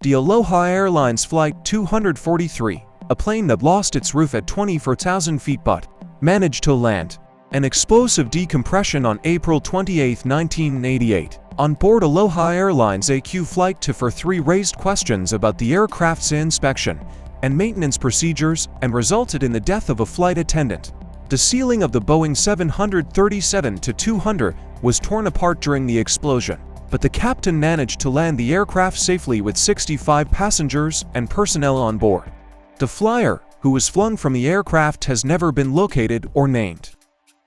The Aloha Airlines Flight 243, a plane that lost its roof at 24,000 feet but managed to land an explosive decompression on April 28, 1988. On board Aloha Airlines AQ Flight 243 raised questions about the aircraft's inspection and maintenance procedures and resulted in the death of a flight attendant. The ceiling of the Boeing 737-200 was torn apart during the explosion, but the captain managed to land the aircraft safely with 65 passengers and personnel on board. The flyer, who was flung from the aircraft, has never been located or named.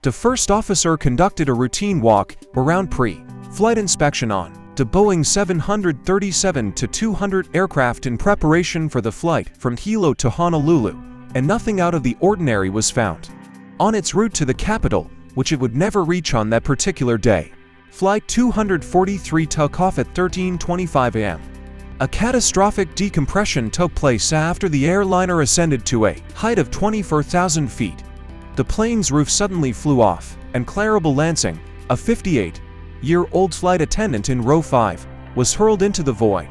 The first officer conducted a routine walk around pre-flight inspection on the Boeing 737-200 aircraft in preparation for the flight from Hilo to Honolulu, and nothing out of the ordinary was found. On its route to the capital, which it would never reach on that particular day, Flight 243 took off at 13:25 a.m. A catastrophic decompression took place after the airliner ascended to a height of 24,000 feet. The plane's roof suddenly flew off, and Clarabelle Lansing, a 58-year-old flight attendant in row 5, was hurled into the void.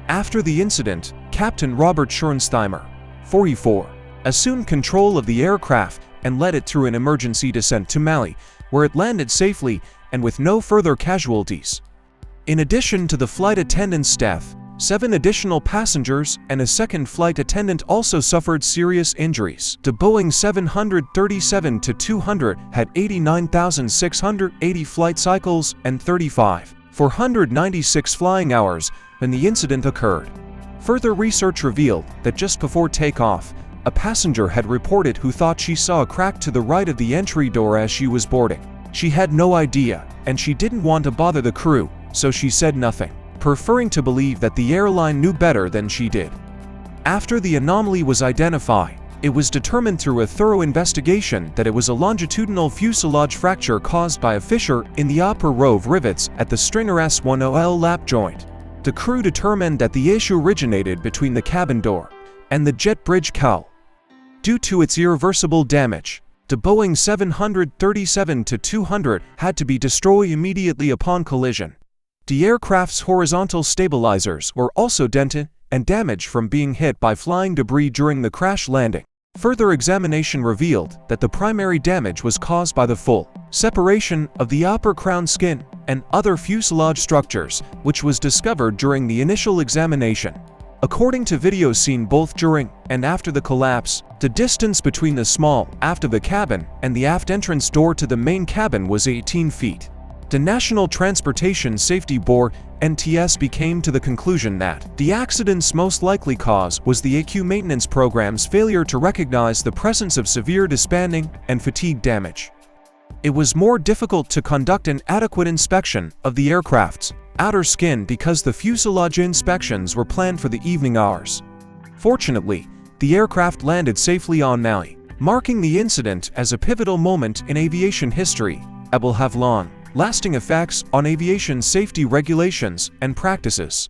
After the incident, Captain Robert Schornsteimer, 44, assumed control of the aircraft and led it through an emergency descent to Maui, where it landed safely and with no further casualties. In addition to the flight attendant's death, 7 additional passengers and a second flight attendant also suffered serious injuries. The Boeing 737-200 had 89,680 flight cycles and 35,496 flying hours when the incident occurred. Further research revealed that just before takeoff, a passenger had reported who thought she saw a crack to the right of the entry door as she was boarding. She had no idea, and she didn't want to bother the crew, so she said nothing, preferring to believe that the airline knew better than she did. After the anomaly was identified, it was determined through a thorough investigation that it was a longitudinal fuselage fracture caused by a fissure in the upper row of rivets at the stringer S10L lap joint. The crew determined that the issue originated between the cabin door and the jet bridge cowl. Due to its irreversible damage, the Boeing 737-200 had to be destroyed immediately upon collision. The aircraft's horizontal stabilizers were also dented and damaged from being hit by flying debris during the crash landing. Further examination revealed that the primary damage was caused by the full separation of the upper crown skin and other fuselage structures, which was discovered during the initial examination. According to videos seen both during and after the collapse, the distance between the small aft of the cabin and the aft entrance door to the main cabin was 18 feet. The National Transportation Safety Board (NTS) came to the conclusion that the accident's most likely cause was the AQ maintenance program's failure to recognize the presence of severe disbanding and fatigue damage. It was more difficult to conduct an adequate inspection of the aircraft's outer skin because the fuselage inspections were planned for the evening hours. Fortunately, the aircraft landed safely on Maui, marking the incident as a pivotal moment in aviation history. It will have long-lasting effects on aviation safety regulations and practices.